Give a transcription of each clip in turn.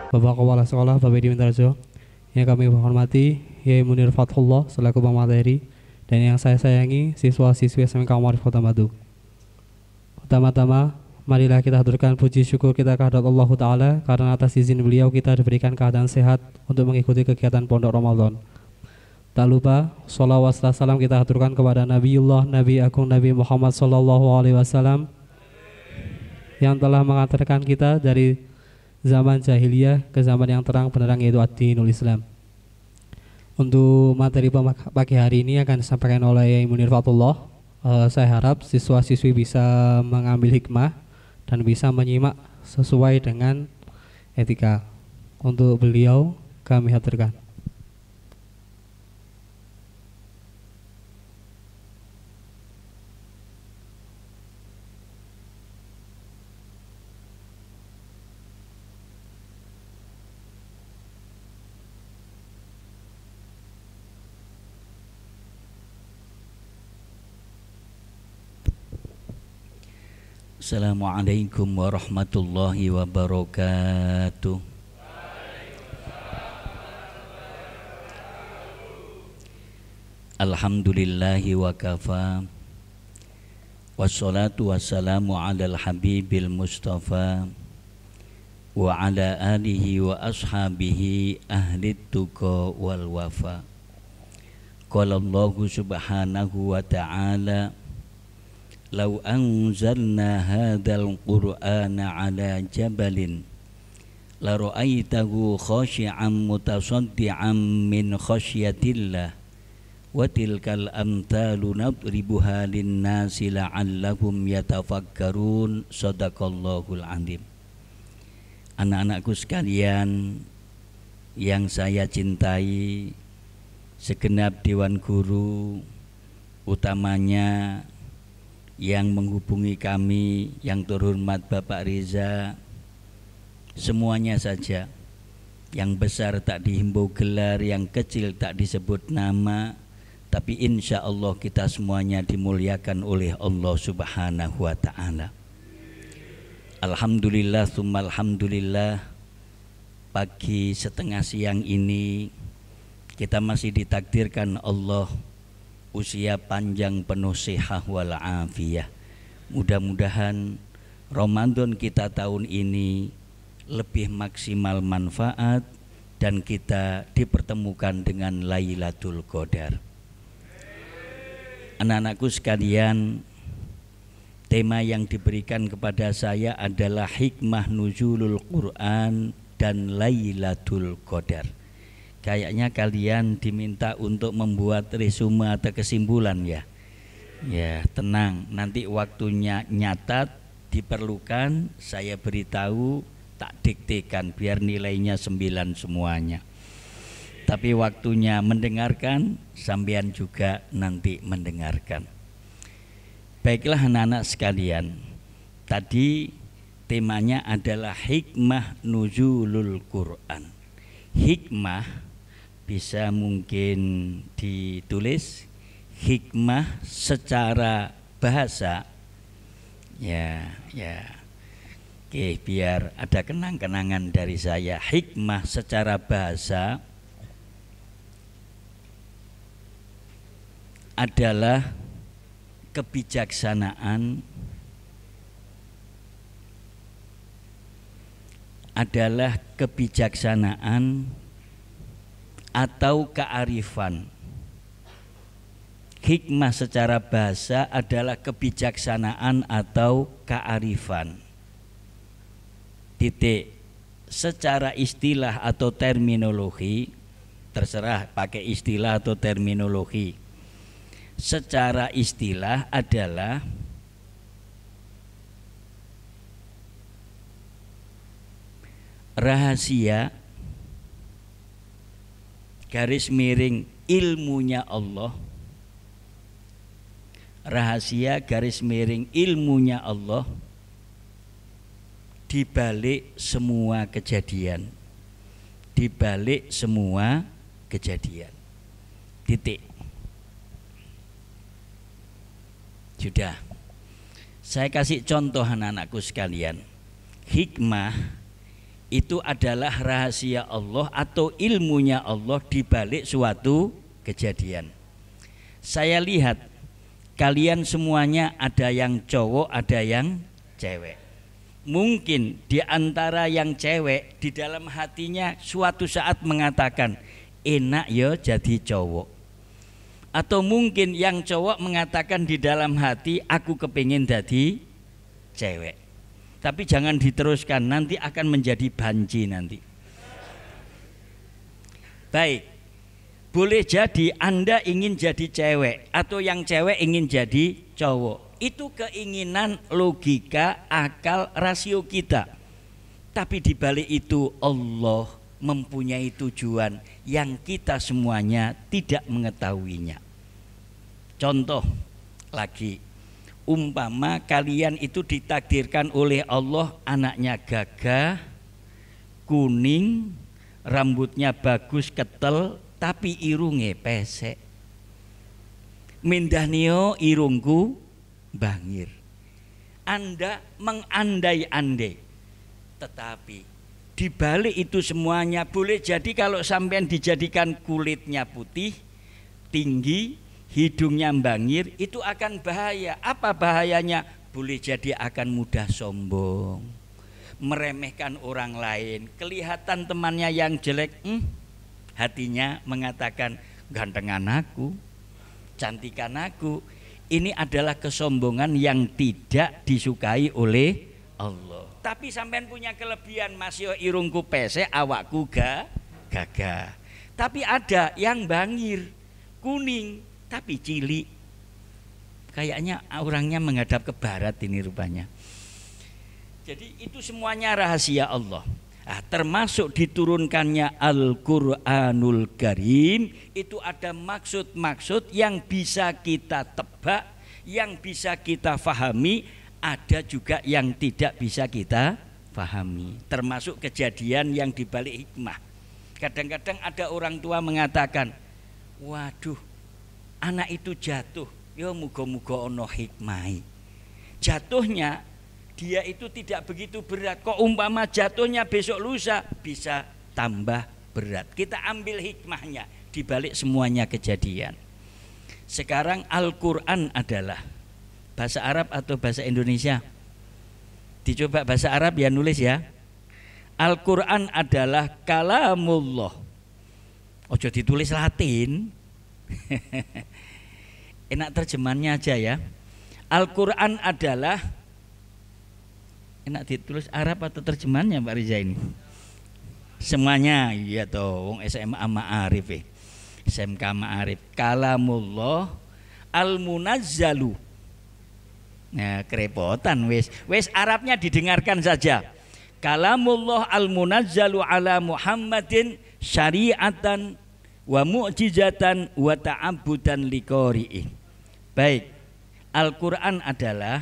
Bapak Kepala Sekolah, Bapak Edi Mintarjo, yang kami hormati Yai Munir Fathullah selaku pemateri, dan yang saya sayangi siswa-siswi SMK Umarif Kota Batu. Pertama-tama, marilah kita haturkan puji syukur kita kehadirat Allah Ta'ala karena atas izin beliau kita diberikan keadaan sehat untuk mengikuti kegiatan Pondok Ramadan. Tak lupa, sholawat serta salam kita haturkan kepada Nabiullah Nabi Agung Nabi Muhammad SAW yang telah mengantarkan kita dari zaman jahiliyah ke zaman yang terang benderang, yaitu ad-dinul Islam. Untuk materi pagi hari ini akan disampaikan oleh Yai Munir Fathullah. Saya harap siswa-siswi bisa mengambil hikmah dan bisa menyimak sesuai dengan etika. Untuk beliau kami haturkan. Assalamualaikum warahmatullahi wabarakatuh. Alhamdulillahi wa kafa, wassalatu wassalamu ala al-habibil mustafa wa ala alihi wa ashabihi ahli tuqa wal wafa. Qala Allahu subhanahu wa ta'ala, Lau anzalna hadzal qur'ana ala jabalin la ra'aitahu khashi'an mutasaddian min khasyatillah wa tilkal amthalu nadribuha lin-nasi la'allahum yatafakkarun. Shadaqallahul azim. Anak-anakku sekalian yang saya cintai, segenap dewan guru, utamanya yang menghubungi kami, yang terhormat Bapak Riza, semuanya saja, yang besar tak dihimbau gelar, yang kecil tak disebut nama, tapi insya Allah kita semuanya dimuliakan oleh Allah Subhanahu wa Ta'ala. Alhamdulillah tsumma alhamdulillah, pagi setengah siang ini kita masih ditakdirkan Allah usia panjang penuh sehat wal afiyah. Mudah-mudahan Ramadan kita tahun ini lebih maksimal manfaat dan kita dipertemukan dengan Lailatul Qadar. Anak-anakku sekalian, tema yang diberikan kepada saya adalah hikmah nuzulul Quran dan Lailatul Qadar. Kayaknya kalian diminta untuk membuat resume atau kesimpulan ya. Ya, tenang, nanti waktunya nyatat diperlukan saya beritahu, tak diktekan biar nilainya 9 semuanya. Tapi waktunya mendengarkan, sampean juga nanti mendengarkan. Baiklah anak-anak sekalian, tadi temanya adalah hikmah nuzulul Quran. Hikmah bisa mungkin ditulis hikmah secara bahasa ya. Oke, biar ada kenang-kenangan dari saya. Hikmah secara bahasa adalah kebijaksanaan, atau kearifan. Hikmah secara bahasa adalah kebijaksanaan atau kearifan. Titik. Secara istilah atau terminologi, terserah pakai istilah atau terminologi. Secara istilah adalah rahasia garis miring ilmunya Allah, rahasia garis miring ilmunya Allah di balik semua kejadian, di balik semua kejadian. Titik. Sudah. Saya kasih contoh anak-anakku sekalian. Hikmah itu adalah rahasia Allah atau ilmunya Allah di balik suatu kejadian. Saya lihat kalian semuanya ada yang cowok, ada yang cewek. Mungkin di antara yang cewek di dalam hatinya suatu saat mengatakan enak ya jadi cowok. Atau mungkin yang cowok mengatakan di dalam hati aku kepingin jadi cewek. Tapi jangan diteruskan, nanti akan menjadi banci nanti. Baik, boleh jadi Anda ingin jadi cewek atau yang cewek ingin jadi cowok. Itu keinginan, logika, akal, rasio kita. Tapi di balik itu Allah mempunyai tujuan yang kita semuanya tidak mengetahuinya. Contoh lagi, umpama kalian itu ditakdirkan oleh Allah anaknya gagah, kuning, rambutnya bagus ketel, tapi irunge pesek. Mindahnio irungku bangir. Anda mengandai-andai. Tetapi di balik itu semuanya boleh jadi kalau sampean dijadikan kulitnya putih, tinggi, hidungnya bangir, itu akan bahaya. Apa bahayanya? Boleh jadi akan mudah sombong, meremehkan orang lain. Kelihatan temannya yang jelek, hatinya mengatakan gantengan aku, cantikan aku. Ini adalah kesombongan yang tidak disukai oleh Allah. Tapi sampean punya kelebihan, masih irungku pesek, awakku gagah. Tapi ada yang bangir, kuning, tapi cilik. Kayaknya orangnya menghadap ke barat ini rupanya. Jadi itu semuanya rahasia Allah. Termasuk diturunkannya Al-Quranul Karim itu ada maksud-maksud yang bisa kita tebak, yang bisa kita fahami, ada juga yang tidak bisa kita fahami. Termasuk kejadian yang dibalik hikmah. Kadang-kadang ada orang tua mengatakan, waduh, anak itu jatuh, ya muga-muga ono hikmah. Jatuhnya dia itu tidak begitu berat. Kok umpama jatuhnya besok lusa bisa tambah berat. Kita ambil hikmahnya di balik semuanya kejadian. Sekarang Al-Quran adalah bahasa Arab atau bahasa Indonesia? Dicoba bahasa Arab ya, nulis ya. Al-Quran adalah kalamullah. Ojo ditulis Latin. Enak terjemahannya aja ya. Al-Quran adalah, enak ditulis Arab atau terjemahannya Pak Riza ini? Semuanya, iya toh, wong SMA Ma'arif SMK Ma'arif. Kalamullah al-munazzalu. Nah, kerepotan wis Arabnya didengarkan saja. Kalamullah al-munazzalu ala Muhammadin syari'atan wa mu'jizatan wa ta'abudan liqori'i. Baik, Al-Quran adalah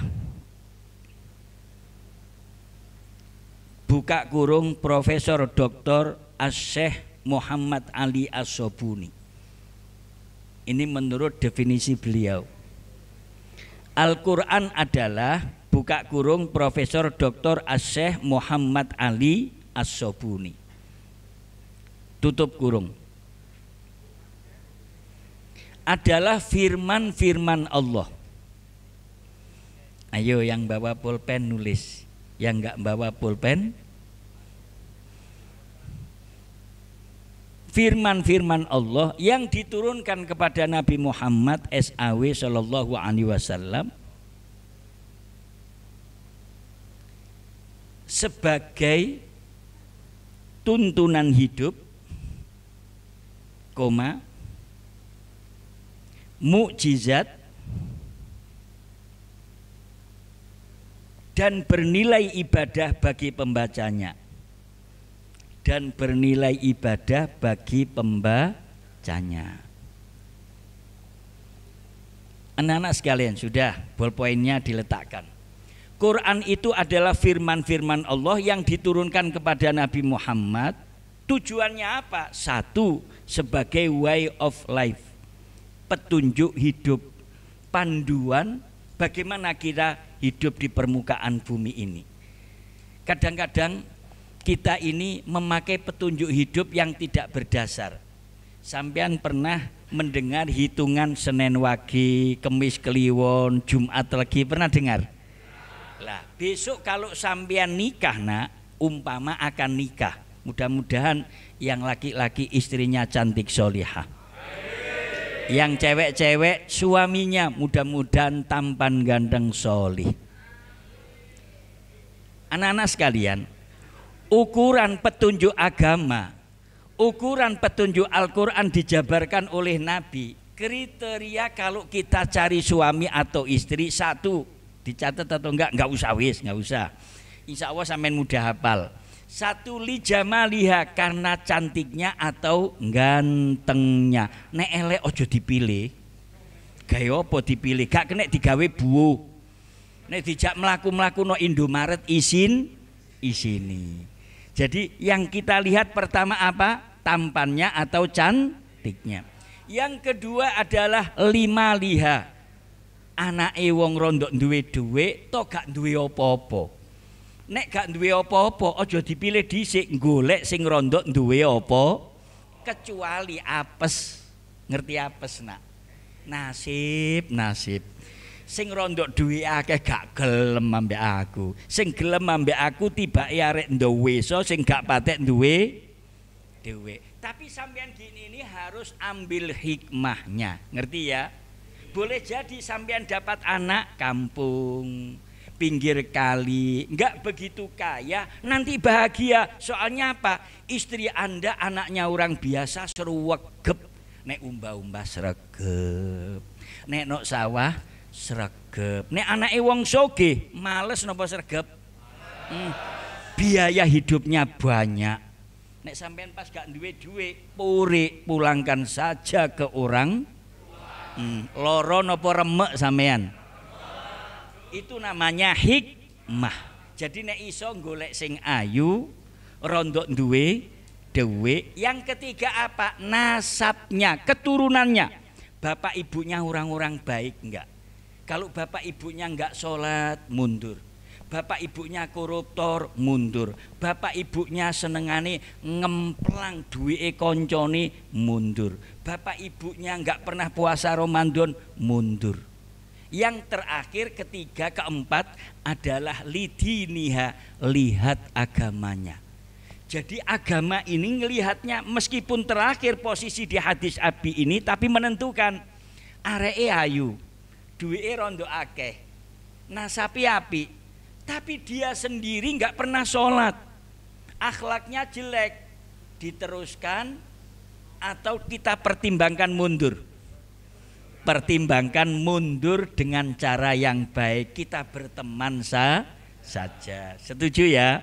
buka kurung Profesor Dr. Asy-Syaikh Muhammad Ali As-Sobuni. Ini menurut definisi beliau. Al-Quran adalah buka kurung Profesor Dr. Asy-Syaikh Muhammad Ali As-Sobuni. Tutup kurung. Adalah firman-firman Allah. Ayo yang bawa pulpen nulis, yang enggak bawa pulpen, firman-firman Allah yang diturunkan kepada Nabi Muhammad SAW Shallallahu Alaihi Wasallam sebagai tuntunan hidup, mukjizat dan bernilai ibadah bagi pembacanya. Dan bernilai ibadah bagi pembacanya. Anak-anak sekalian, sudah ballpointnya diletakkan. Quran itu adalah firman-firman Allah yang diturunkan kepada Nabi Muhammad. Tujuannya apa? Satu, sebagai way of life, petunjuk hidup, panduan bagaimana kita hidup di permukaan bumi ini. Kadang-kadang kita ini memakai petunjuk hidup yang tidak berdasar. Sampean pernah mendengar hitungan Senin Wage, Kemis Kliwon, Jumat Legi, pernah dengar? Lah, besok kalau sampean nikah nak, umpama akan nikah, mudah-mudahan yang laki-laki istrinya cantik solihah, yang cewek-cewek suaminya mudah-mudahan tampan ganteng solih. Anak-anak sekalian, ukuran petunjuk agama, ukuran petunjuk Al-Quran dijabarkan oleh Nabi. Kriteria kalau kita cari suami atau istri, satu, dicatat atau enggak usah wis, enggak usah. Insya Allah sampean mudah hafal. Satu, li jamaliha, karena cantiknya atau gantengnya. Nek elek ojo dipilih. Gaya apa dipilih? Gak kena digawe buuh. Nek dijak melaku-melaku no Indomaret isini. Jadi yang kita lihat pertama apa? Tampannya atau cantiknya. Yang kedua adalah lima liha. Anake wong rondo duwe duwe, to gak duwe apa-apa. Nek gak duwe apa-apa, aja dipilih dhisik, golek sing rondo duwe apa, kecuali apes. Ngerti apes nak? Nasib. Sing rondo duwe akeh gak gelem ambek aku. Sing gelem ambek aku tibake arek ndoweso sing gak patek duwe dhewe. Tapi sampean gini ini harus ambil hikmahnya. Ngerti ya? Boleh jadi sampean dapat anak kampung, pinggir kali, enggak begitu kaya, nanti bahagia. Soalnya apa? Istri Anda anaknya orang biasa seruwegep, nek umbah-umbah sregep, nek nok sawah sregep, nek anake wong sogih males napa sregep. Biaya hidupnya banyak. Nek sampean pas gak duwe duit, pulangkan saja ke orang. Loro napa remek sampean? Itu namanya hikmah. Jadi nek iso golek sing ayu, rondo duwe dewe. Yang ketiga apa? Nasabnya, keturunannya. Bapak ibunya orang-orang baik enggak? Kalau bapak ibunya enggak sholat, mundur. Bapak ibunya koruptor, mundur. Bapak ibunya senengane ngemplang duwike koncone, mundur. Bapak ibunya enggak pernah puasa Ramadan, mundur. Yang terakhir, ketiga, keempat adalah lidiniha, lihat agamanya. Jadi agama ini ngelihatnya meskipun terakhir posisi di hadis Abi ini, tapi menentukan areke ayu, duwike rondo akeh, nasabi api, tapi dia sendiri nggak pernah sholat, akhlaknya jelek, diteruskan atau kita pertimbangkan mundur? Pertimbangkan mundur dengan cara yang baik, kita berteman saja. Setuju ya?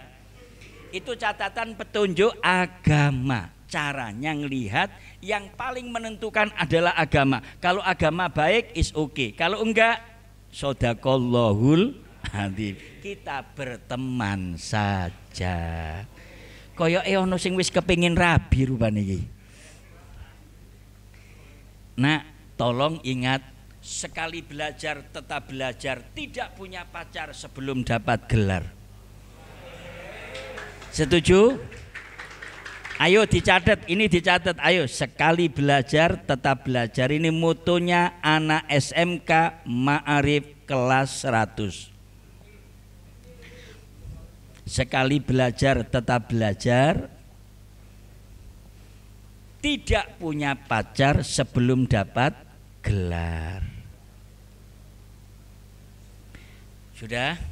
Itu catatan petunjuk agama. Caranya ngelihat, yang paling menentukan adalah agama. Kalau agama baik is okay. Kalau enggak, sodaqallahul adzim. Kita berteman saja. Koyoke ono sing wis kepengin rabi rupane iki. Nah, tolong ingat, sekali belajar tetap belajar, tidak punya pacar sebelum dapat gelar. Setuju? Ayo dicatat, ini dicatat. Ayo, sekali belajar tetap belajar. Ini motonya anak SMK Ma'arif kelas 100. Sekali belajar tetap belajar, tidak punya pacar sebelum dapat gelar. Sudah?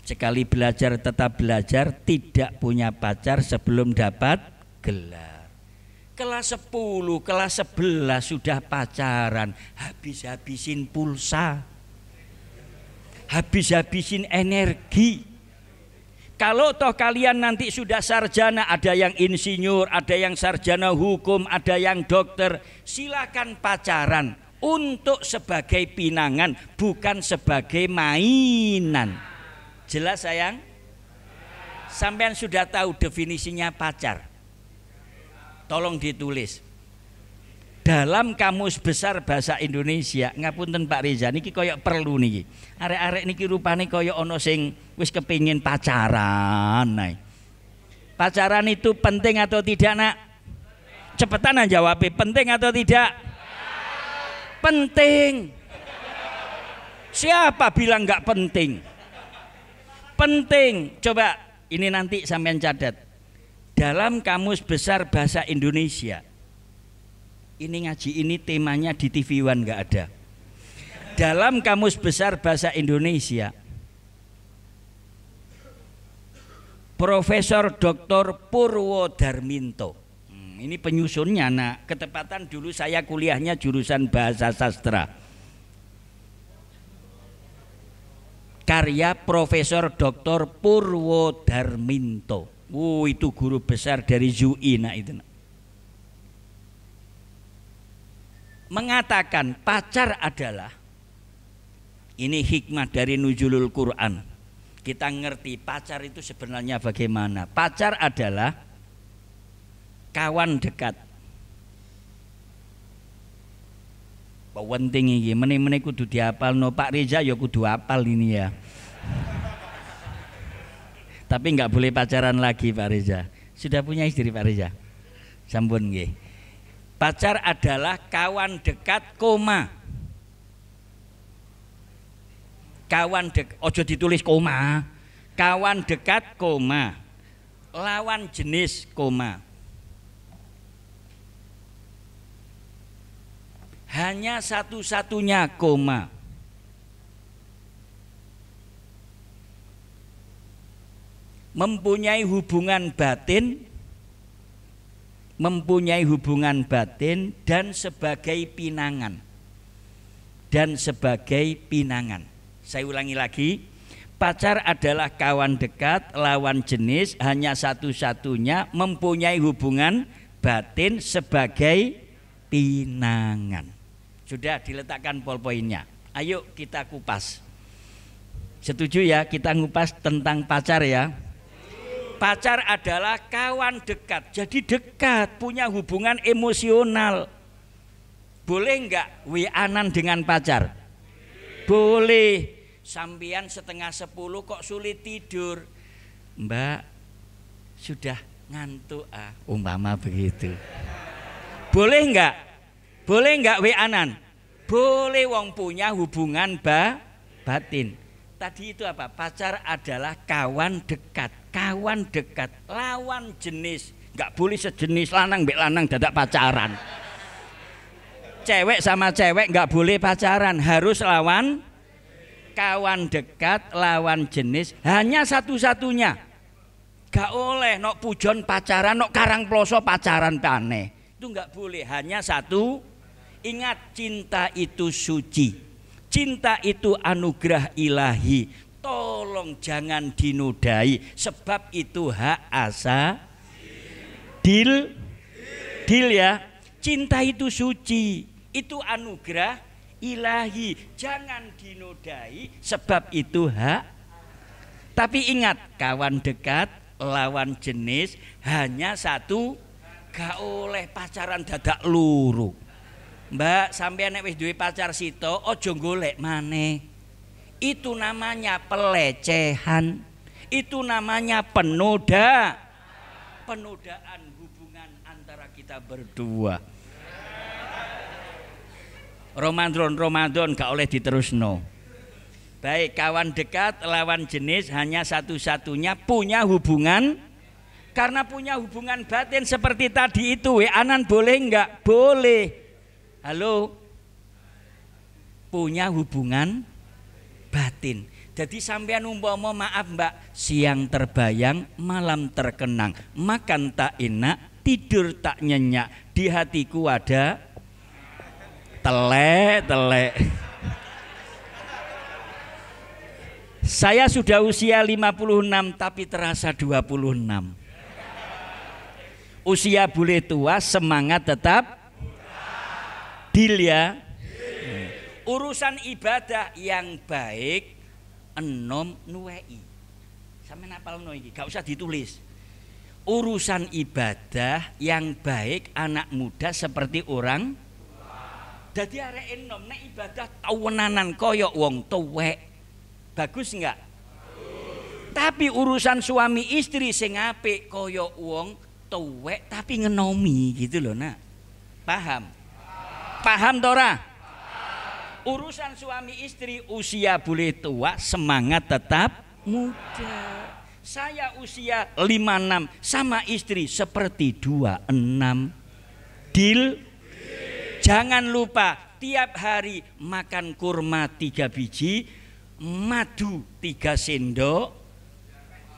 Sekali belajar tetap belajar, tidak punya pacar sebelum dapat gelar. Kelas 10, kelas 11 sudah pacaran, habis-habisin pulsa, habis-habisin energi. Kalau toh kalian nanti sudah sarjana, ada yang insinyur, ada yang sarjana hukum, ada yang dokter, silakan pacaran untuk sebagai pinangan, bukan sebagai mainan. Jelas sayang? Sampean sudah tahu definisinya pacar? Tolong ditulis dalam Kamus Besar Bahasa Indonesia. Ngapunten Pak Reza, niki koyok perlu niki. Arek-arek niki rupane koyok ono sing wis kepingin pacaran. Pacaran itu penting atau tidak, Nak? Cepetan aja jawab, penting atau tidak? Penting. Siapa bilang nggak penting? Penting. Coba ini nanti sampean catat. Dalam Kamus Besar Bahasa Indonesia. Ini ngaji ini temanya di TV One nggak ada. Dalam Kamus Besar Bahasa Indonesia, Profesor Dr. Purwodarminto. Ini penyusunnya, nak. Ketepatan dulu saya kuliahnya jurusan bahasa sastra. Karya Profesor Dr. Purwodarminto. Itu guru besar dari ZUI, nak itu. Nak. Mengatakan pacar adalah, ini hikmah dari nuzulul Quran. Kita ngerti pacar itu sebenarnya bagaimana. Pacar adalah kawan dekat. Penting iki, meneh-meneh kudu diapalno. Pak Reza ya kudu apal ini ya. Tapi nggak boleh pacaran lagi Pak Reza. Sudah punya istri Pak Reza? Sampun nggih. Pacar adalah kawan dekat, koma. Kawan dekat, ojo ditulis koma. Kawan dekat, koma. Lawan jenis, koma. Hanya satu-satunya, koma. Mempunyai hubungan batin, dan sebagai pinangan. Saya ulangi lagi, pacar adalah kawan dekat, lawan jenis, hanya satu-satunya, mempunyai hubungan batin sebagai pinangan. Sudah diletakkan poin-poinnya. Ayo kita kupas. Setuju ya, kita ngupas tentang pacar ya. Pacar adalah kawan dekat, jadi dekat, punya hubungan emosional. Boleh enggak WA-an dengan pacar? Boleh. Sampean 9:30 kok sulit tidur, Mbak sudah ngantuk umpama begitu. Boleh enggak? Boleh enggak WA-an? Boleh, wong punya hubungan batin. Tadi itu apa? Pacar adalah kawan dekat, lawan jenis. Enggak boleh sejenis, lanang mbek lanang dadak pacaran. Cewek sama cewek enggak boleh pacaran, harus lawan, kawan dekat, lawan jenis, hanya satu-satunya. Gak oleh nok pujon pacaran, nok Karangploso pacaran aneh. Itu enggak boleh, hanya satu. Ingat, cinta itu suci, cinta itu anugerah ilahi. Tolong jangan dinodai, sebab itu hak asa. Deal ya. Cinta itu suci, itu anugerah ilahi. Jangan dinodai, sebab itu hak. Tapi ingat, kawan dekat, lawan jenis, hanya satu. Gak oleh pacaran dadak luru. Mbak, sampean nek wis duwe pacar sito, ojo golek maneh. Itu namanya pelecehan. Itu namanya penodaan hubungan antara kita berdua. Ramadan gak oleh diterusno. Baik, kawan dekat, lawan jenis, hanya satu-satunya, punya hubungan. Karena punya hubungan batin seperti tadi itu, WA-an boleh enggak? Boleh. Halo, punya hubungan batin. Jadi sampean umpama, maaf Mbak, siang terbayang, malam terkenang, makan tak enak, tidur tak nyenyak, di hatiku ada telek. Saya sudah usia 56 tapi terasa 26. Usia boleh tua, semangat tetap. Deal ya. Urusan ibadah yang baik enom nuwei. Sampeyan apalno iki, gak usah ditulis. Urusan ibadah yang baik anak muda seperti orang. Dadi arek enom nek ibadah tawenanan koyok wong tuwek. Bagus enggak? Tapi urusan suami istri sing apik kaya wong tuwek tapi ngenomi gitu loh nak. Paham? Paham tora? Urusan suami istri usia boleh tua, semangat tetap muda. Saya usia 56 sama istri seperti 26. Deal? Jangan lupa tiap hari makan kurma 3 biji, madu 3 sendok,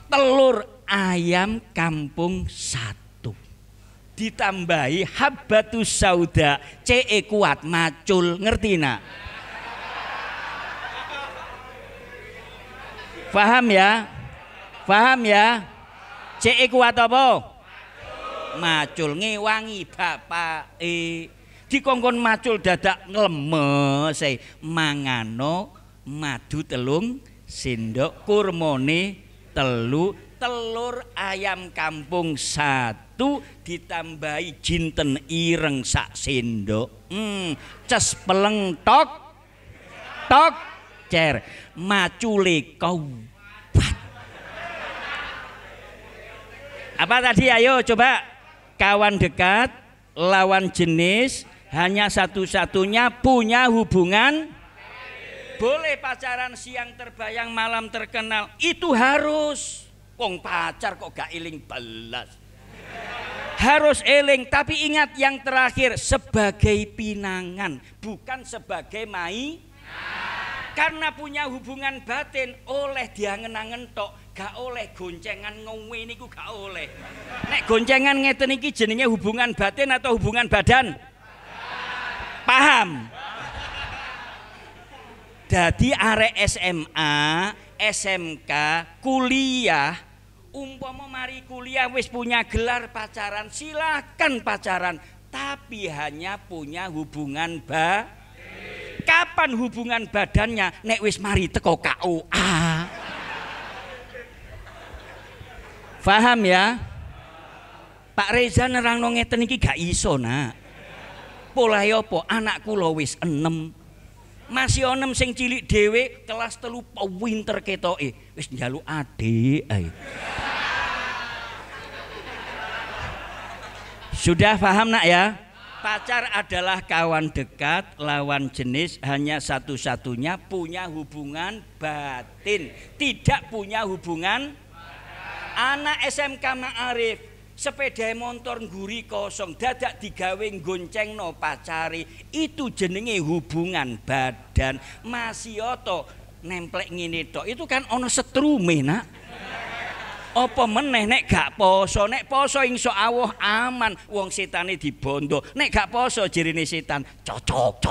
telur ayam kampung 1, ditambahi habbatus sauda, CE kuat macul, ngerti nak? Paham ya? Paham ya? CE kuat apa? Macul, ngewangi bapak dikongkon macul dadak nglemes mangano madu telung sendok, kurmone telu, telur ayam kampung 1 ditambahi jinten ireng sak sendok, ces peleng tok tok cer macule kaubat. Apa tadi? Ayo coba. Kawan dekat, lawan jenis, hanya satu-satunya punya hubungan. Boleh pacaran siang terbayang malam terkenal, itu harus. Wong pacar kok gak eling belas. Harus eling, tapi ingat yang terakhir sebagai pinangan, bukan sebagai karena punya hubungan batin oleh diangen-angen tok, gak oleh goncengan ngowe niku gak oleh. Nek goncengan ngeten iki jenenge hubungan batin atau hubungan badan? Paham? Dadi arek SMA, SMK, kuliah, umpama mari kuliah wis punya gelar pacaran, silakan pacaran, tapi hanya punya hubungan Kapan hubungan badannya? Nek wis mari teko KUA. Paham ya? Pak Reza nerangno ngeten iki gak iso nak. Polahe apa? Anak kula wis 6. Masih 6 sing cilik dhewe kelas 3 pinter ketoke. Wis njaluk adik ae. Sudah paham nak ya? Pacar adalah kawan dekat, lawan jenis, hanya satu-satunya punya hubungan batin, tidak punya hubungan. Anak SMK Ma'arif, sepeda motor ngguri kosong, dadak digawe goncengno pacari, itu jenenge hubungan badan. Masih oto nemplek ngene tok, itu kan ono setrume nak. Apa meneh nek gak poso? Nek poso insya Allah aman, wong setane dibondo. Nek gak poso jirine setan cocok.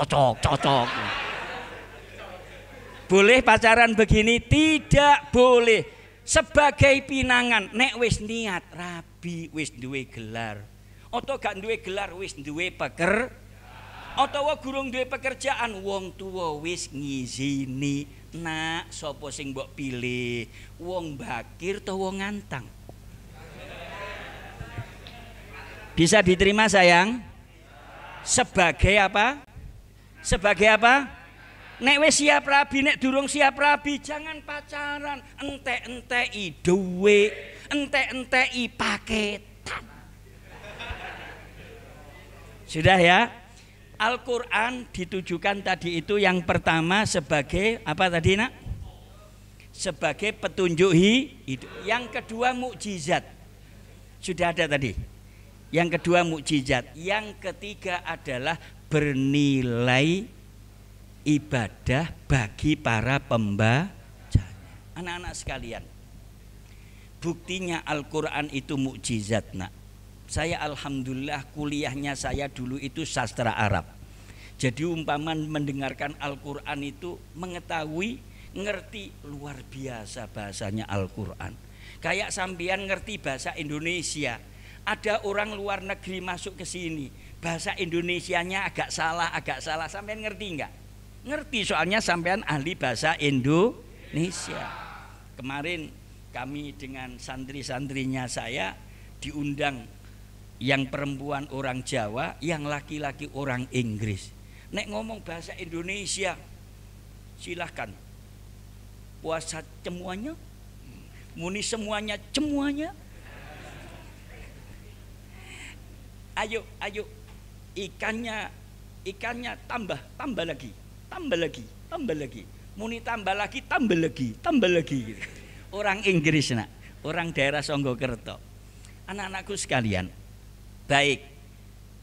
Boleh pacaran begini? Tidak boleh. Sebagai pinangan, nek wis niat rabi, wis duwe gelar, atau gak duwe gelar wis duwe atau gurung duwe pekerjaan, wong tua wis ngizini. Nak, sopo sing mbok pilih, wong bakir atau wong ngantang? Bisa diterima sayang? Sebagai apa? Sebagai apa? Nek wis siap rabi, nek durung siap rabi, jangan pacaran. Entek-enteki duwe, entek-enteki paketan. Sudah ya? Al-Quran ditujukan tadi itu yang pertama sebagai apa tadi nak? Sebagai petunjuk hidup. Yang kedua mukjizat. Sudah ada tadi. Yang kedua mukjizat. Yang ketiga adalah bernilai ibadah bagi para pembacanya. Anak-anak sekalian, buktinya Al-Quran itu mukjizat nak. Saya alhamdulillah kuliahnya saya dulu itu sastra Arab. Jadi umpama mendengarkan Al-Quran itu mengetahui, ngerti luar biasa bahasanya Al-Quran. Kayak sampean ngerti bahasa Indonesia. Ada orang luar negeri masuk ke sini, bahasa Indonesianya agak salah. Sampean ngerti enggak? Ngerti, soalnya sampean ahli bahasa Indonesia. Kemarin kami dengan santri-santrinya saya diundang, yang perempuan orang Jawa, yang laki-laki orang Inggris. Nek ngomong bahasa Indonesia, silahkan. Puasa semuanya, Muni semuanya. Ayo, ikannya tambah lagi. Muni tambah lagi. Gitu. Orang Inggris nak, orang daerah Songgokerto. Anak-anakku sekalian, baik.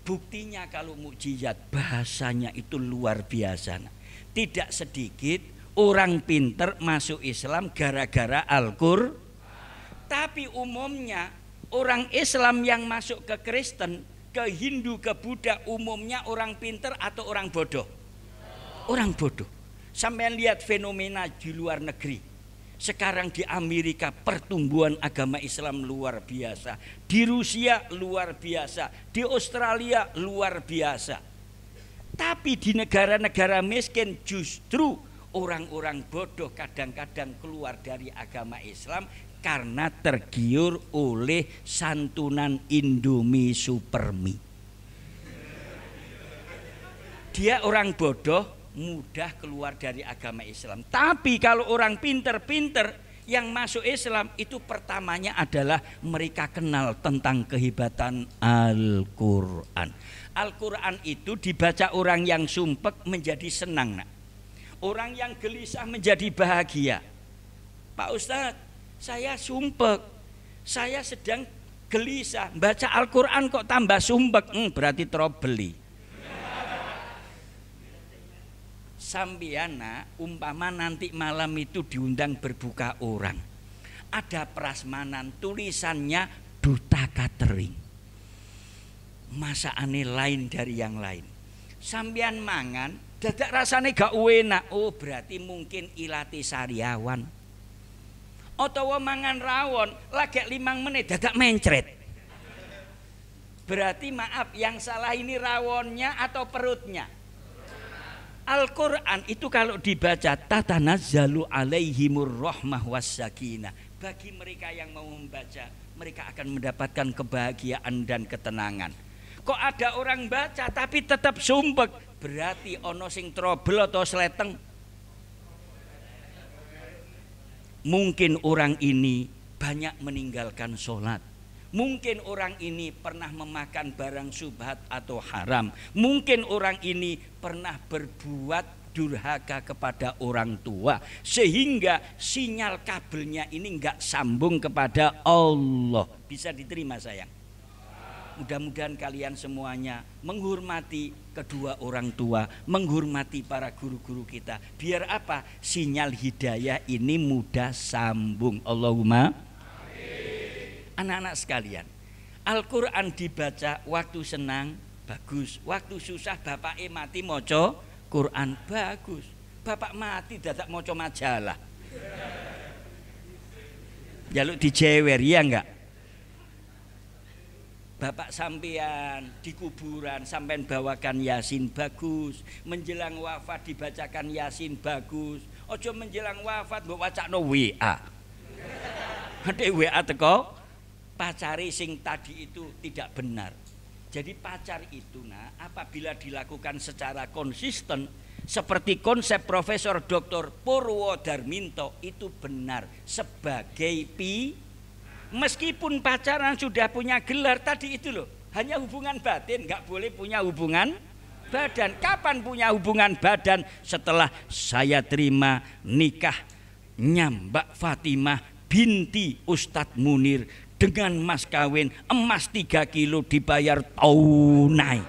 Buktinya kalau mukjizat bahasanya itu luar biasa. Nak. Tidak sedikit orang pinter masuk Islam gara-gara Al-Qur'an. Tapi umumnya orang Islam yang masuk ke Kristen, ke Hindu, ke Buddha umumnya orang pinter atau orang bodoh? Orang bodoh. Sampai lihat fenomena di luar negeri. Sekarang di Amerika pertumbuhan agama Islam luar biasa. Di Rusia luar biasa. Di Australia luar biasa. Tapi di negara-negara miskin justru orang-orang bodoh kadang-kadang keluar dari agama Islam karena tergiur oleh santunan Indomie Supermi. Dia orang bodoh mudah keluar dari agama Islam. Tapi kalau orang pinter-pinter yang masuk Islam itu pertamanya adalah mereka kenal tentang kehebatan Al-Qur'an. Al-Qur'an itu dibaca orang yang sumpek menjadi senang. Nak. Orang yang gelisah menjadi bahagia. Pak Ustadz, saya sumpek, saya sedang gelisah, baca Al-Qur'an kok tambah sumpek, berarti trouble. Sambiana umpama nanti malam itu diundang berbuka orang, ada prasmanan tulisannya duta catering, masakannya lain dari yang lain. Sambian mangan dadak rasane gak enak, oh berarti mungkin ilati sariawan. Otawa mangan rawon lagi 5 menit dadak mencret, berarti maaf yang salah ini rawonnya atau perutnya. Al-Qur'an itu kalau dibaca tatanazzalu alaihimur rahmah wassakinah. Bagi mereka yang mau membaca, mereka akan mendapatkan kebahagiaan dan ketenangan. Kok ada orang baca tapi tetap sumpek, berarti ono sing trouble atau sleteng. Mungkin orang ini banyak meninggalkan sholat. Mungkin orang ini pernah memakan barang syubhat atau haram. Mungkin orang ini pernah berbuat durhaka kepada orang tua, sehingga sinyal kabelnya ini enggak sambung kepada Allah. Bisa diterima sayang? Mudah-mudahan kalian semuanya menghormati kedua orang tua, menghormati para guru-guru kita. Biar apa? Sinyal hidayah ini mudah sambung. Allahumma. Anak-anak sekalian, Al-Qur'an dibaca waktu senang bagus, waktu susah bapake mati maca Quran bagus. Bapak mati dadak maca majalah. Jaluk dijewer ya enggak? Bapak sampean di kuburan sampean bawakan Yasin bagus, menjelang wafat dibacakan Yasin bagus. Ojo menjelang wafat mbok wacakno WA. Ade WA teko pacari sing tadi itu tidak benar. Jadi pacar itu apabila dilakukan secara konsisten seperti konsep Profesor Dr. Purwodarminto itu benar sebagai meskipun pacaran sudah punya gelar tadi itu loh, hanya hubungan batin, nggak boleh punya hubungan badan. Kapan punya hubungan badan? Setelah saya terima nikahnya Mbak Fatimah binti Ustadz Munir dengan mas kawin emas 3 kilo dibayar tunai.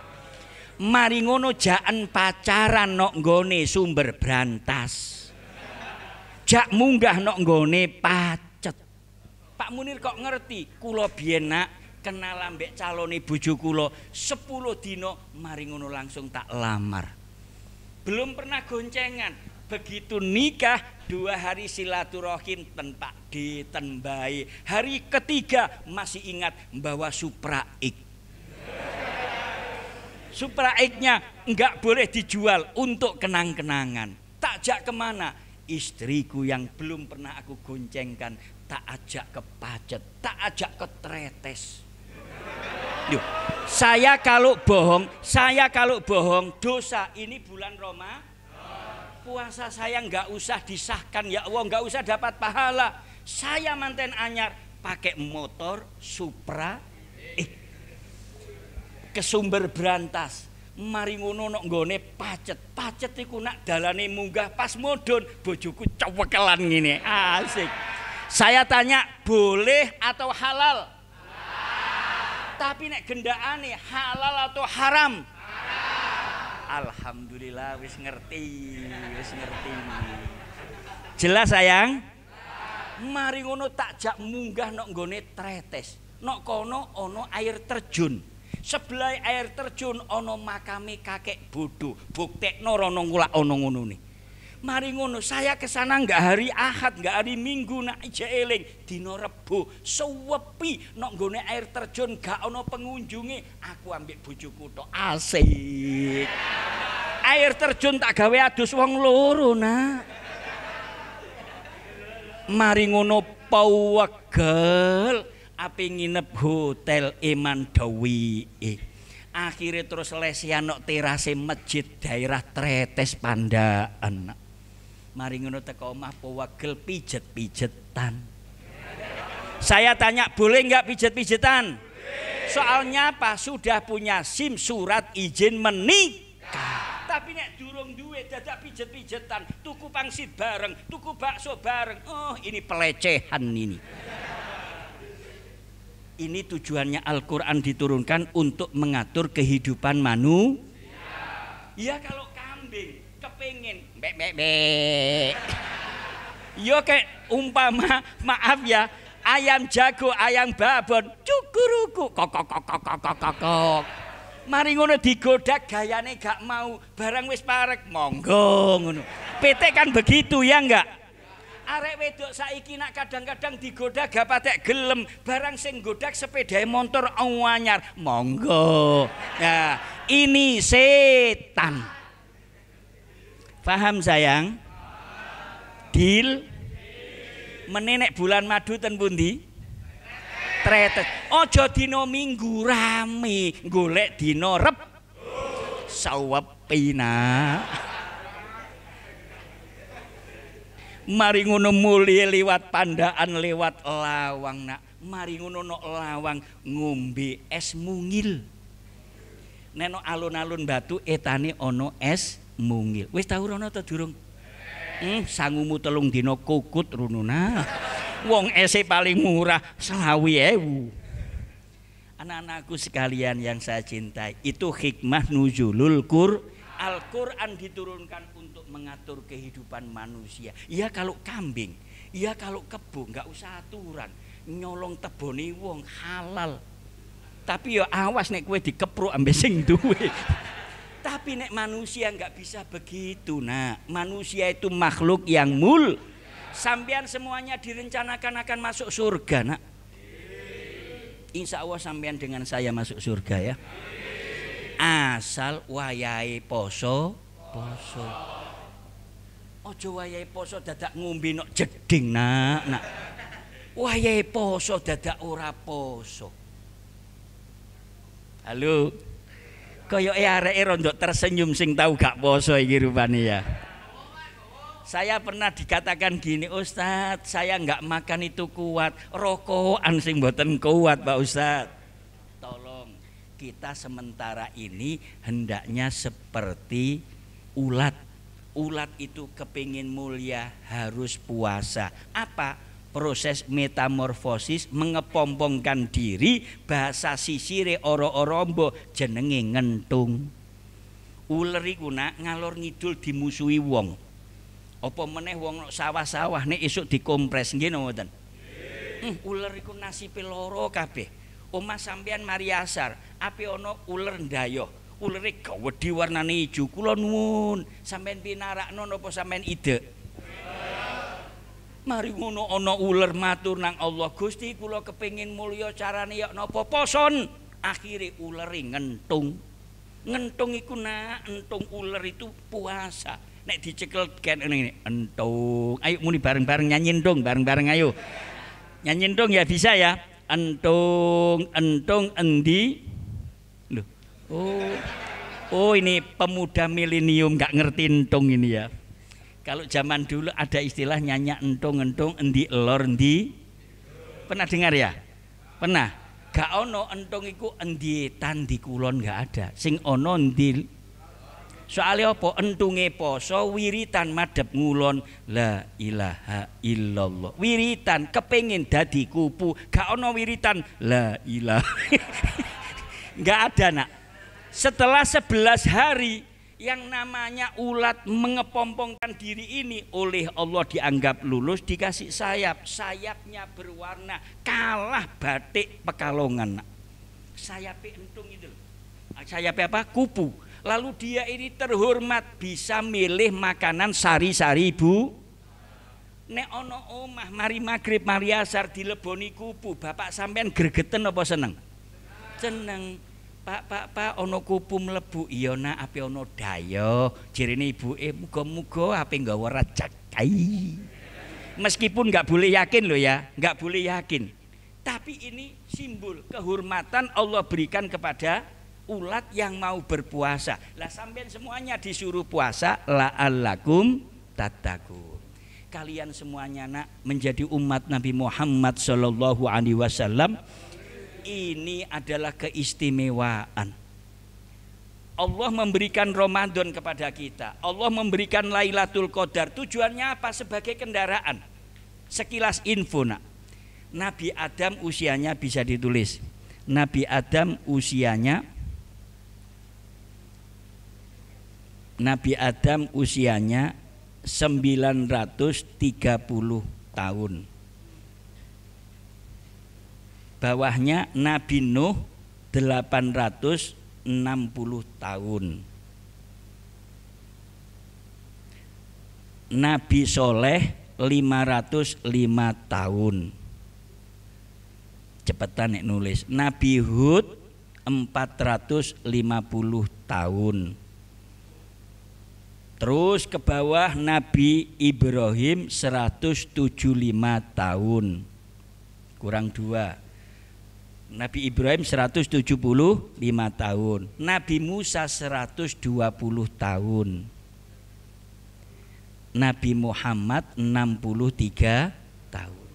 Mari ngono jaan pacaran nok nggone Sumber Brantas. Jak munggah nok nggone Pacet. Pak Munir kok ngerti kula biyen nak kenal ambek calone bojo kula 10 dino mari ngono langsung tak lamar. Belum pernah goncengan. Begitu nikah 2 hari silaturahim ten Pak D, ten Bae. Hari ketiga masih ingat membawa Supra X. Supra X-nya enggak boleh dijual untuk kenang-kenangan. Tak ajak kemana? Istriku yang belum pernah aku goncengkan, tak ajak ke Pacet, tak ajak ke Tretes. Loh, saya kalau bohong dosa. Ini bulan Roma. Puasa saya nggak usah disahkan ya Allah, nggak usah dapat pahala. Saya manten anyar pakai motor Supra ke Sumber Brantas. Mari ngono nok nggone pacet. Pacet iku nak dalane munggah pas mudhun bojoku cewekelan ngene. Asik. Saya tanya, boleh atau halal? Tapi nek gendakane halal atau haram? Alhamdulillah wis ngerti. Jelas sayang? Mari ngono tak jak munggah nok nggone tretes. Nok kono ono air terjun. Sebelah air terjun ono makame kakek bodoh. Buktekno rono ngulak ono ngono nih. Mari ngono saya kesana nggak hari Ahad, nggak hari Minggu, nak ija eling dino Rebo sewepi nok nggone air terjun gak ono pengunjungi, aku ambek bojoku tok. Asik. Air terjun tak gawe adus wong loro nak. Mari ngono pawegel ape nginep hotel Eman Dewi. Akhirnya terus lesian nok terase masjid daerah Tretes Pandaan. Mari ngono teko omah pawegel pijet-pijetan. Saya tanya, boleh nggak pijet-pijetan? Soalnya apa? Sudah punya SIM surat izin menikah. Tapi nek durung duwe dadak pijet-pijetan, tuku pangsit bareng, tuku bakso bareng. Oh, ini pelecehan ini. Ini tujuannya Al-Qur'an diturunkan untuk mengatur kehidupan manusia. Ya kalau kambing kepengin bek. Yo kayak umpama maaf ya, ayam jago, ayam babon, cukuruku kok. Mari ngono digodak gayane gak mau, barang wis parek monggo ngono. PT kan begitu ya enggak? Arek wedok saiki nak kadang-kadang digodak gak patek gelem, barang sing godak sepeda motor anyar monggo. Nah, ini setan. Paham sayang? Deal. Menenek bulan madu ten pundi? Tretes. Ojo dino Minggu rame, golek dino Rebo. Sawepina. Mari ngono mulih liwat Pandaan, lewat Lawang nak. Mari ngono nok Lawang ngombe es mungil. Neno alun-alun Batu etane ono es mungil. Wis tau rono ta durung? Sangumu 3 dino kukut rununa. Wong ese paling murah 20.000. Anak-anakku sekalian yang saya cintai, itu hikmah nuzulul Al-Qur'an diturunkan untuk mengatur kehidupan manusia. Ya kalau kambing, ya kalau kebo nggak usah aturan, nyolong tebone wong halal. Tapi ya awas nek kowe dikepruk ambe sing duwe. Tapi nek manusia nggak bisa begitu. Nah, manusia itu makhluk yang sampean semuanya direncanakan akan masuk surga nak. Insya Allah sampean dengan saya masuk surga ya. Asal wayahe poso. Ojo wayahe poso dadak ngombe nok jeding nak. Wayahe poso dadak ora poso. Halo. Koyoke areke rondok tersenyum sing tahu gak poso iki rupane ya. Saya pernah dikatakan gini, Ustadz, saya nggak makan itu kuat, rokokan sing mboten kuat Pak Ustadz. Tolong, kita sementara ini hendaknya seperti ulat. Ulat itu kepingin mulia harus puasa. Apa? Proses metamorfosis, mengepompongkan diri, bahasa sisire oro-orombo jenenge ngentung. Uler iku nak ngalor ngidul dimusuhi wong. Apa meneh wong sawah-sawah nek esuk dikompres nggih mboten. Uler iku nasibe loro kabeh. Omah sampean mari asar, ape ana uler ndayoh. Ulere gawedhi warnane ijo. Kula nuwun, sampean pinarakno napa sampean ide? Mari ngono ana uler matur nang Allah, Gusti kula kepengin mulya carane ya napa poson. Akhire ulere ngentung. Ngentung iku nak entung uler itu puasa. Nek dicekel kan ngene entung. Ayo muni bareng-bareng nyanyi dong, bareng-bareng ayo. Nyanyi dong ya bisa ya. Entung endi? Loh. Oh ini pemuda milenium nggak ngerti entung ini ya. Kalau zaman dulu ada istilah nyanyak entung-entung endi elor endi. Pernah dengar ya? Pernah. Gak ono entung iku endi tandi kulon gak ada. Sing ono endi. Soalnya apa? Entunge poso wiritan madhep ngulon la ilaha illallah. Wiritan kepengin dadi kupu, gak ono wiritan la ilaha. Gak ada nak. Setelah 11 hari yang namanya ulat mengepompongkan diri ini oleh Allah dianggap lulus, dikasih sayap. Sayapnya berwarna kalah batik Pekalongan. Sayapnya entung itu. Sayapnya apa? Kupu. Lalu dia ini terhormat bisa milih makanan sari-sari bu. Nek ono omah mari magrib mari asar dileboni kupu, bapak sampean gregeten apa seneng? Seneng. Pak, ono kupu mlebu. Iya nak, ape ono dayo. Jirine ibuke muga-muga ape nggawa rezeki. Meskipun nggak boleh yakin loh ya, nggak boleh yakin. Tapi ini simbol kehormatan Allah berikan kepada ulat yang mau berpuasa. Lah sampean semuanya disuruh puasa la'allakum tattaqun. Kalian semuanya nak menjadi umat Nabi Muhammad sallallahu alaihi wasallam. Ini adalah keistimewaan. Allah memberikan Ramadan kepada kita. Allah memberikan Lailatul Qadar. Tujuannya apa? Sebagai kendaraan. Sekilas info nak. Nabi Adam usianya bisa ditulis. Nabi Adam usianya 930 tahun. Bawahnya Nabi Nuh 860 tahun. Nabi Soleh 505 tahun. Cepetan nek nulis. Nabi Hud 450 tahun. Terus ke bawah Nabi Ibrahim 175 tahun. Kurang 2. Nabi Ibrahim 175 tahun. Nabi Musa 120 tahun. Nabi Muhammad 63 tahun.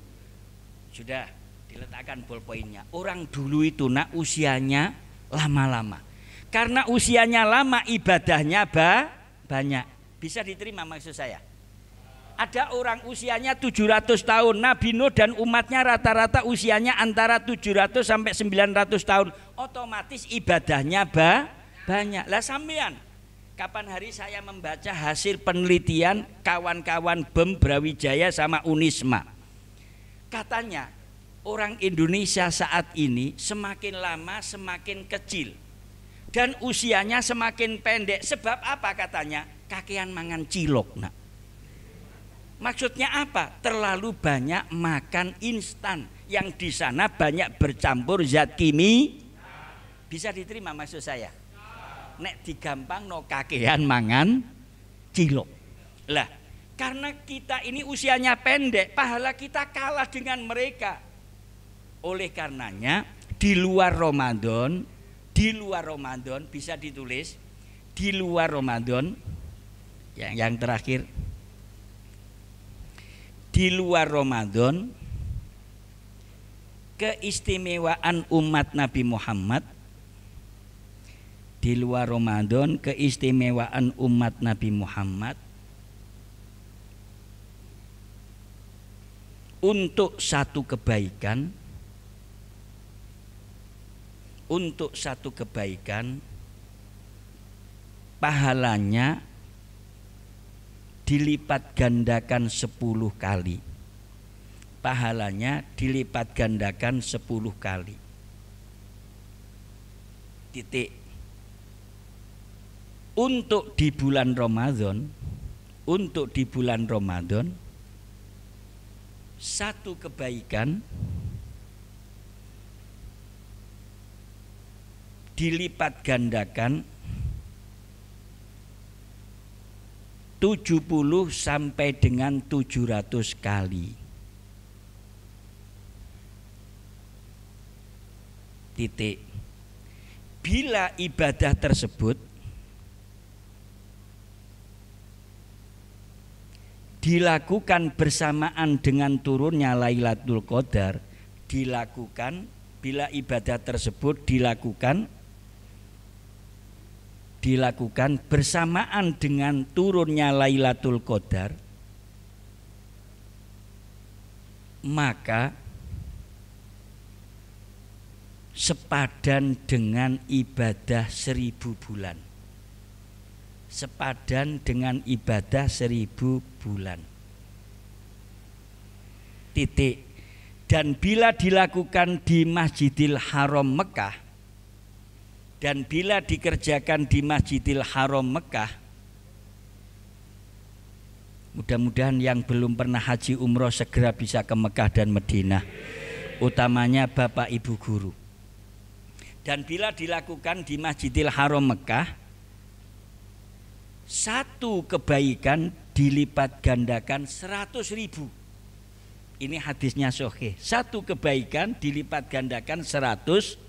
Sudah diletakkan ballpointnya. Orang dulu itu nak usianya lama-lama. Karena usianya lama ibadahnya banyak. Bisa diterima maksud saya? Ada orang usianya 700 tahun. Nabi Nuh dan umatnya rata-rata usianya antara 700 sampai 900 tahun. Otomatis ibadahnya banyak. Lah sampean, kapan hari saya membaca hasil penelitian kawan-kawan BEM Brawijaya sama Unisma. Katanya orang Indonesia saat ini semakin lama semakin kecil. Dan usianya semakin pendek. Sebab apa katanya? Kakean mangan cilok nak. Maksudnya apa? Terlalu banyak makan instan yang di sana banyak bercampur zat Bisa diterima maksud saya? Nek digampang no kakean mangan cilok. Lah, karena kita ini usianya pendek, pahala kita kalah dengan mereka. Oleh karenanya di luar Ramadan bisa ditulis di luar Ramadan yang terakhir. Di luar Ramadan keistimewaan umat Nabi Muhammad. Di luar Ramadan keistimewaan umat Nabi Muhammad untuk satu kebaikan pahalanya dilipat gandakan 10 kali. Pahalanya dilipat gandakan 10 kali. Titik. Untuk di bulan Ramadan satu kebaikan dilipat gandakan 70 sampai dengan 700 kali. Titik. Bila ibadah tersebut dilakukan bersamaan dengan turunnya Lailatul Qadar, dilakukan bila ibadah tersebut dilakukan bersamaan dengan turunnya Lailatul Qadar, maka sepadan dengan ibadah 1000 bulan. Sepadan dengan ibadah 1000 bulan. Titik. Dan bila dilakukan di Masjidil Haram Mekah, dan bila dikerjakan di Masjidil Haram Mekah, mudah-mudahan yang belum pernah haji umroh segera bisa ke Mekah dan Madinah, utamanya Bapak Ibu guru. Dan bila dilakukan di Masjidil Haram Mekah, satu kebaikan dilipat gandakan 100.000. Ini hadisnya sahih. Satu kebaikan dilipat gandakan 100.000.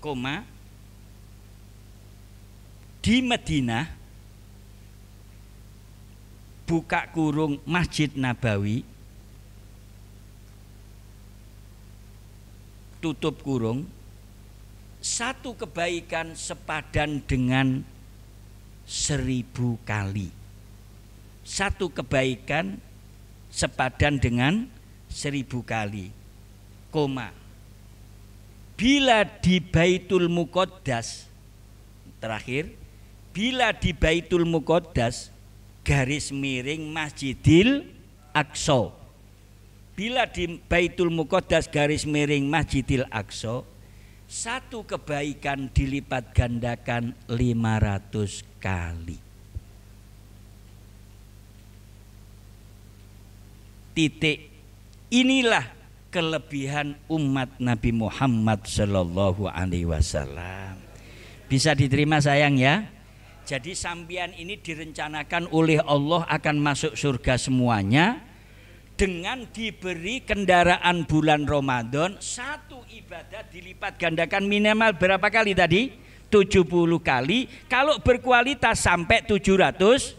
Koma, di Madinah buka kurung Masjid Nabawi, tutup kurung, satu kebaikan sepadan dengan 1000 kali. Satu kebaikan sepadan dengan 1000 kali. Koma. Bila di Baitul Muqaddas, terakhir, bila di Baitul Muqaddas garis miring Masjidil Aqsa. Bila di Baitul Muqaddas garis miring Masjidil Aqsa, satu kebaikan dilipat gandakan 500 kali. Titik. Inilah kelebihan umat Nabi Muhammad Sallallahu Alaihi Wasallam. Bisa diterima sayang ya. Jadi sambian ini direncanakan oleh Allah akan masuk surga semuanya, dengan diberi kendaraan bulan Ramadan. Satu ibadah dilipat gandakan minimal berapa kali tadi? 70 kali. Kalau berkualitas sampai 700.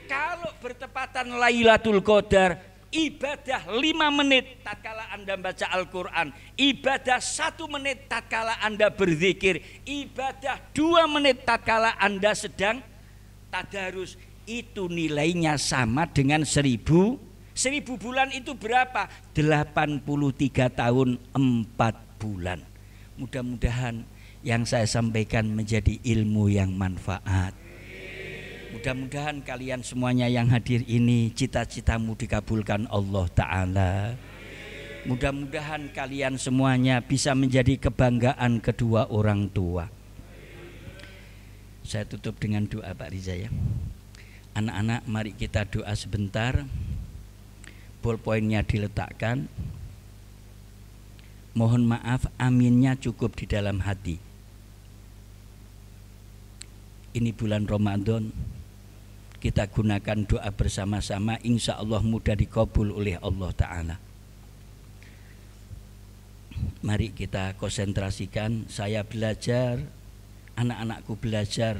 Kalau bertepatan Lailatul Qadar, ibadah 5 menit tatkala Anda baca Al-Quran, ibadah 1 menit tatkala Anda berzikir, ibadah 2 menit tatkala Anda sedang tadarus, itu nilainya sama dengan 1000. 1000 bulan itu berapa? 83 tahun 4 bulan. Mudah-mudahan yang saya sampaikan menjadi ilmu yang manfaat. Mudah-mudahan kalian semuanya yang hadir ini cita-citamu dikabulkan Allah Ta'ala. Mudah-mudahan kalian semuanya bisa menjadi kebanggaan kedua orang tua. Saya tutup dengan doa Pak Riza ya. Anak-anak, mari kita doa sebentar. Ballpointnya diletakkan. Mohon maaf, aminnya cukup di dalam hati. Ini bulan Ramadan, kita gunakan doa bersama-sama, insya Allah mudah dikabul oleh Allah Ta'ala. Mari kita konsentrasikan. Saya belajar, anak-anakku belajar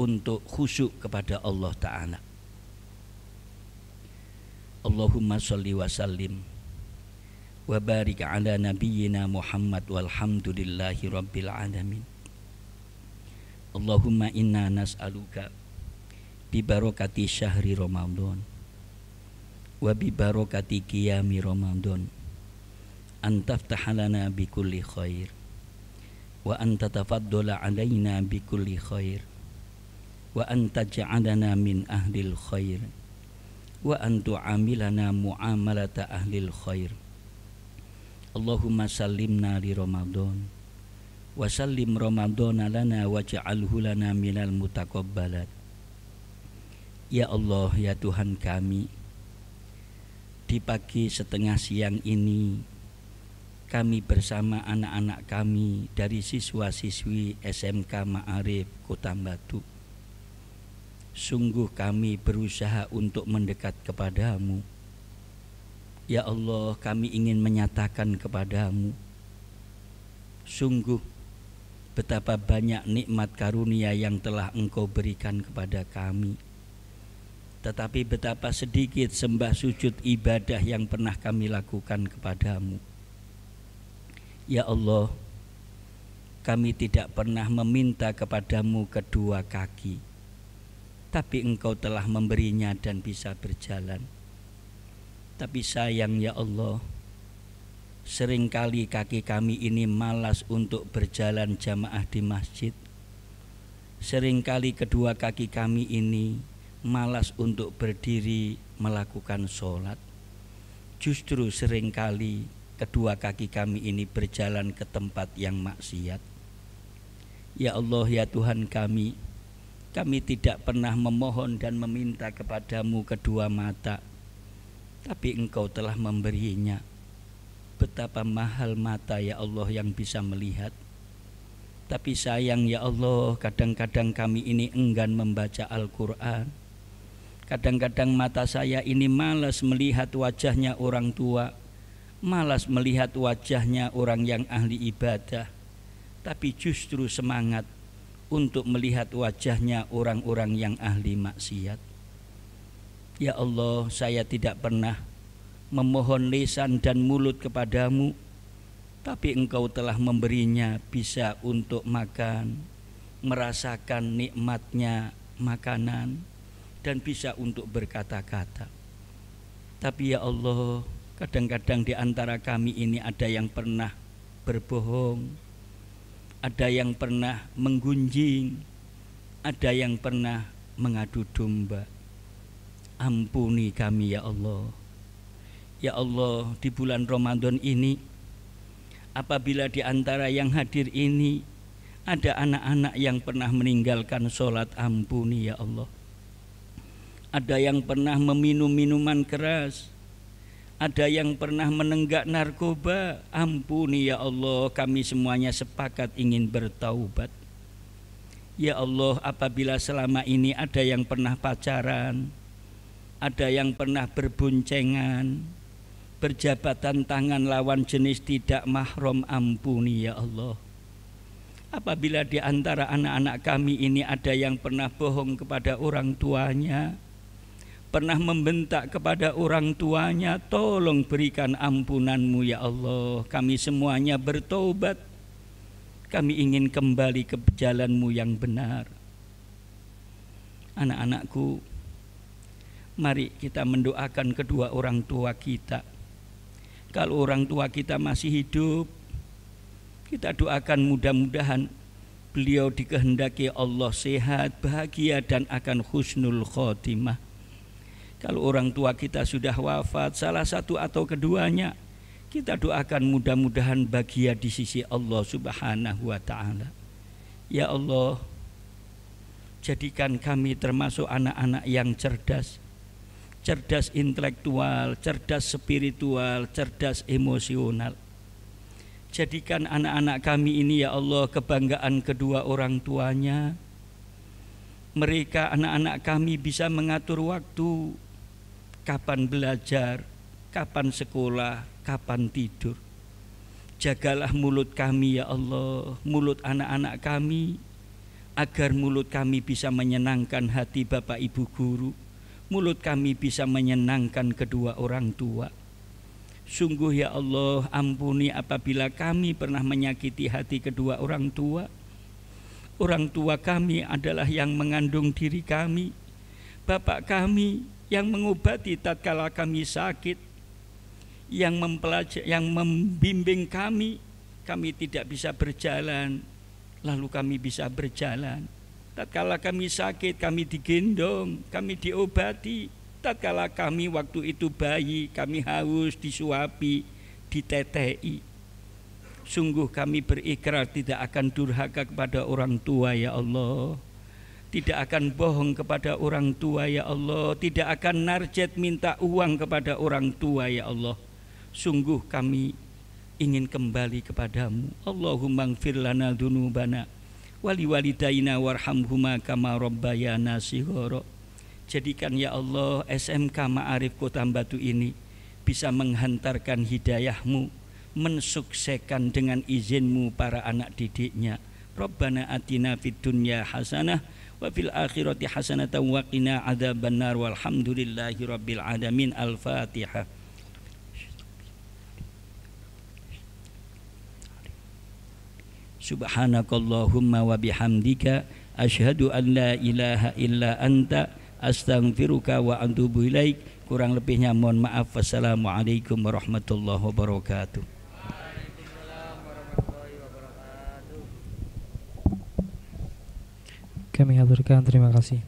untuk khusyuk kepada Allah Ta'ala. Allahumma sholli wa sallim wa barik ala nabiyyina Muhammad walhamdulillahi rabbil alamin. Allahumma inna nas'aluka bi barakati syahri Ramadan wa bi barakati qiyami Ramadan an taftah lana bi kulli khair wa an tatafaddala alaina bi kulli khair wa an taj'alana min ahlil khair wa an tu'amilana mu'amalata ahlil khair. Allahumma sallimna li Ramadan wa sallim Ramadana lana waj'alhu lana minal mutaqabbalat. Ya Allah, ya Tuhan kami, di pagi setengah siang ini kami bersama anak-anak kami dari siswa-siswi SMK Ma'arif Kota Batu, sungguh kami berusaha untuk mendekat kepadamu. Ya Allah, kami ingin menyatakan kepadamu, sungguh betapa banyak nikmat karunia yang telah Engkau berikan kepada kami. tetapi betapa sedikit sembah sujud ibadah yang pernah kami lakukan kepadamu. Ya Allah, kami tidak pernah meminta kepadamu kedua kaki, tapi Engkau telah memberinya dan bisa berjalan. Tapi sayang ya Allah, seringkali kaki kami ini malas untuk berjalan jamaah di masjid. Seringkali kedua kaki kami ini malas untuk berdiri melakukan sholat. Justru seringkali kedua kaki kami ini berjalan ke tempat yang maksiat. Ya Allah, ya Tuhan kami tidak pernah memohon dan meminta kepadamu kedua mata, tapi Engkau telah memberinya. Betapa mahal mata ya Allah yang bisa melihat. Tapi sayang ya Allah, kadang-kadang kami ini enggan membaca Al-Quran. Kadang-kadang mata saya ini malas melihat wajahnya orang tua, malas melihat wajahnya orang yang ahli ibadah, tapi justru semangat untuk melihat wajahnya orang-orang yang ahli maksiat. Ya Allah, saya tidak pernah memohon lisan dan mulut kepadamu, tapi Engkau telah memberinya bisa untuk makan, merasakan nikmatnya makanan, dan bisa untuk berkata-kata. Tapi ya Allah, kadang-kadang di antara kami ini ada yang pernah berbohong, ada yang pernah menggunjing, ada yang pernah mengadu domba. Ampuni kami ya Allah. Ya Allah, di bulan Ramadan ini, apabila di antara yang hadir ini ada anak-anak yang pernah meninggalkan sholat, ampuni ya Allah. Ada yang pernah meminum minuman keras, ada yang pernah menenggak narkoba, ampuni ya Allah. Kami semuanya sepakat ingin bertaubat. Ya Allah, apabila selama ini ada yang pernah pacaran, ada yang pernah berboncengan, berjabatan tangan lawan jenis tidak mahram, ampuni ya Allah. Apabila di antara anak-anak kami ini ada yang pernah bohong kepada orang tuanya, pernah membentak kepada orang tuanya, tolong berikan ampunan-Mu ya Allah. Kami semuanya bertobat. Kami ingin kembali ke jalan-Mu yang benar. Anak-anakku, mari kita mendoakan kedua orang tua kita. Kalau orang tua kita masih hidup, kita doakan mudah-mudahan beliau dikehendaki Allah sehat, bahagia, dan akan husnul khotimah. Kalau orang tua kita sudah wafat, salah satu atau keduanya, kita doakan mudah-mudahan bahagia di sisi Allah Subhanahu wa ta'ala. Ya Allah, jadikan kami termasuk anak-anak yang cerdas, cerdas intelektual, cerdas spiritual, cerdas emosional. Jadikan anak-anak kami ini ya Allah kebanggaan kedua orang tuanya. Mereka, anak-anak kami, bisa mengatur waktu, kapan belajar, kapan sekolah, kapan tidur. Jagalah mulut kami ya Allah, mulut anak-anak kami, agar mulut kami bisa menyenangkan hati Bapak Ibu guru, mulut kami bisa menyenangkan kedua orang tua. Sungguh ya Allah, ampuni apabila kami pernah menyakiti hati kedua orang tua. Orang tua kami adalah yang mengandung diri kami, bapak kami yang mengobati tatkala kami sakit, yang membimbing kami tidak bisa berjalan, lalu kami bisa berjalan. Tatkala kami sakit, kami digendong, kami diobati. Tatkala kami waktu itu bayi, kami haus, disuapi, ditetei. Sungguh kami berikrar tidak akan durhaka kepada orang tua ya Allah, tidak akan bohong kepada orang tua ya Allah, tidak akan narjet minta uang kepada orang tua ya Allah. Sungguh kami ingin kembali kepadamu. Allahumma ighfir lana dzunubana wali walidaina warhamhuma kama rabbayana shighara. Jadikan ya Allah SMK Ma'arif Kota Batu ini bisa menghantarkan hidayah-Mu, mensukseskan dengan izin-Mu para anak didiknya. Rabbana atina fid dunya hasanah wa fil akhirati hasanatan wa qina adzabannar walhamdulillahi rabbil alamin. Al-Fatihah. Subhanakallahumma wa bihamdika asyhadu an la ilaha illa anta astaghfiruka wa atubu ilaik. Kurang lebihnya mohon maaf. Wassalamualaikum warahmatullahi wabarakatuh. Kami haturkan terima kasih.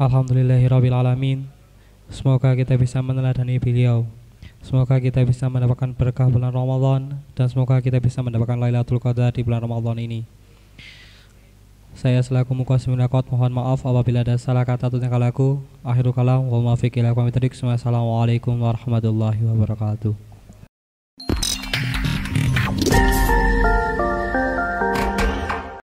Alhamdulillahirabbil alamin. Semoga kita bisa meneladani beliau. Semoga kita bisa mendapatkan berkah bulan Ramadan, dan semoga kita bisa mendapatkan Lailatul Qadar di bulan Ramadan ini. Saya selaku Muqassim Naqat mohon maaf apabila ada salah kata atau tingkah laku. Akhirul kalam wa muwaffiq ila aqwamit thoriq. Wassalamualaikum warahmatullahi wabarakatuh.